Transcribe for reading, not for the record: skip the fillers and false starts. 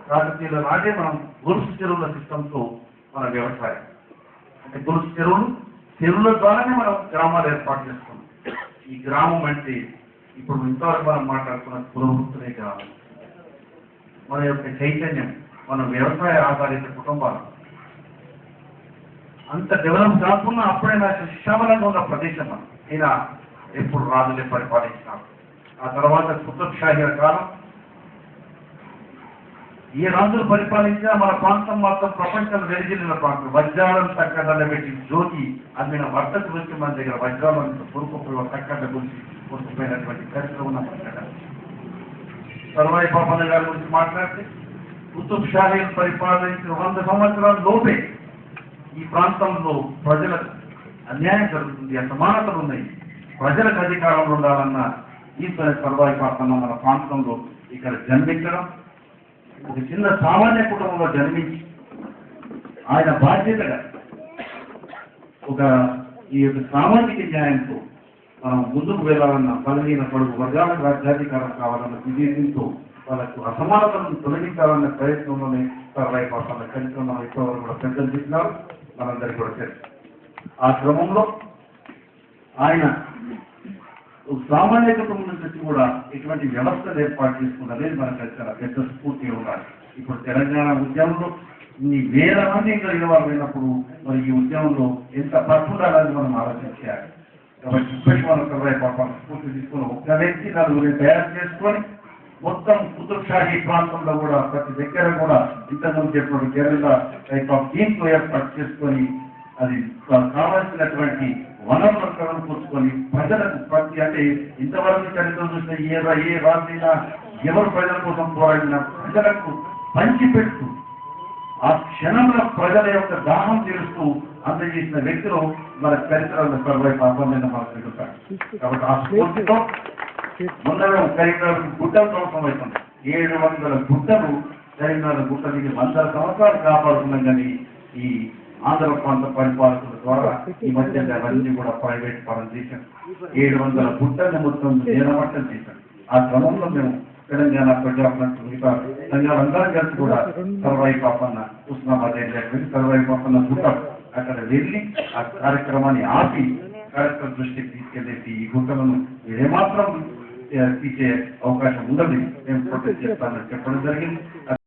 కాకతీయుల నాటే మనం గొలుసు చెరువుల సిస్టంతో మన వ్యవసాయం అంటే గొలుసు చెరువుల ద్వారానే మనం గ్రామాలు ఏర్పాటు చేసుకున్నాం. ఈ గ్రామం అంటే ఇప్పుడు ఇంతవరకు మనం మాట్లాడుతున్న పురోగతులే గ్రామం. మన యొక్క చైతన్యం, మన వ్యవసాయ ఆధారిత కుటుంబాలు అంత డెవలప్ కాకుండా అప్పుడే నాకు విశాలంగా ఉన్న ప్రదేశం మనం ఇలా ఎప్పుడు రాజులే పరిపాలించినారు. ఆ తర్వాత కుతుబ్ షాహీల కాలం ఏ రాజులు పరిపాలించినా మన ప్రాంతం మాత్రం ప్రపంచం వెలిగిన ప్రాంతం. వజ్రాలను తక్కడల పెట్టి జ్యోతి అందిన వర్తక గురించి మన దగ్గర వజ్రాలను కొనుక్కోపోయి తక్కడ గురించి కొనుక్కుపోయినటువంటి చరిత్ర ఉన్న సర్వాయి పాపన్న గారి గురించి మాట్లాడితే కుతుబ్ షాహీలు పరిపాలించిన 100 సంవత్సరాల లోపే ఈ ప్రాంతంలో ప్రజలకు అన్యాయం జరుగుతుంది, అసమానతలు ఉన్నాయి. ప్రజలకు అధికారంలో ఉండాలన్న ఈశ్వర సర్వాయి పాపన్న మన ప్రాంతంలో ఇక్కడ జన్మించడం, ఒక చిన్న సామాన్య కుటుంబంలో జన్మించి ఆయన బాధ్యతగా ఒక ఈ యొక్క సామాజిక న్యాయంతో మనం ముందుకు వెళ్ళాలన్న బలహీన పడుగు వర్గాలకు రాజ్యాధికారం కావాలన్న విజయంతో వాళ్ళకు అసమానతలను తొలగించాలన్న ప్రయత్నంలోనే సర్వాయి పాపన్న చరిత్ర మనం ఇప్పటివరకు కూడా పెద్దలు చేసినారు, మనందరికీ కూడా తెలుసు. ఆ క్రమంలో ఆయన సామాన్య కుటుంబం నుంచి కూడా ఇటువంటి వ్యవస్థలు ఏర్పాటు చేసుకున్నది మనకు చాలా పెద్ద స్ఫూర్తిగా ఉండాలి. ఇప్పుడు తెలంగాణ ఉద్యమంలో ఇన్ని వేల మంది ఇంకా ఇన్వాల్వ్ అయినప్పుడు మరి ఈ ఉద్యమంలో ఎంత పట్టుండాలని మనం ఆలోచించాలి. కాబట్టి ఇప్పటికీ మనం సర్వాయి పాపన్న స్ఫూర్తి తీసుకుని ఒక్క వ్యక్తి నలుగురిని తయారు చేసుకొని మొత్తం కుతుబ్ షాహీ ప్రాంతంలో కూడా ప్రతి దగ్గర కూడా ఇంతకుముందు చెప్పినప్పుడు కేరళ టైప్ ఆఫ్ టీమ్స్ ఏర్పాటు చేసుకొని అది కావాల్సినటువంటి వనరులను కలుపుకొని ప్రజలకు ప్రతి అంటే ఇంతవరకు చరిత్ర చూసిన ఏ రాజైనా ఎవరు ప్రజల కోసం పోరాడినా ప్రజలకు పంచిపెడుతూ ఆ క్షణంలో ప్రజల యొక్క దాహం తీరుస్తూ అందజేసిన వ్యక్తులు మన చరిత్రలో సర్వాయి పాపన్న మనకు తెలుస్తాడు. కాబట్టి ఆ స్ఫూర్తితో మొన్న కరీంనగర్ గుట్టలు సంవత్సరం అవుతుంది. 700 గుట్టలు కరీంనగర్ గుట్టలు 100 సంవత్సరాలు కాపాడుతున్నాం. కానీ ఈ ఆంధ్ర ప్రాంత పరిపాలకుల ద్వారా ఈ మధ్య అవన్నీ కూడా ప్రైవేట్ పరం చేశాం. 700 గుట్టల్ని మొత్తం నిలబట్టం చేశాం. ఆ క్రమంలో మేము తెలంగాణ ప్రజాప్రతినిధులు మిగతా అందరం కలిసి కూడా సర్వాయి పాపన్న ఉస్మానాబాద్ ఏరియాకి సర్వాయి పాపన్న గుట్టం అక్కడ వెళ్ళి ఆ కార్యక్రమాన్ని ఆపి కార్యక్రమం దృష్టికి తీసుకెళ్లేసి ఈ గుట్టలను ఏమాత్రం తీసే అవకాశం ఉండదు, మేము ప్రొటెక్ట్ చేస్తామని చెప్పడం జరిగింది.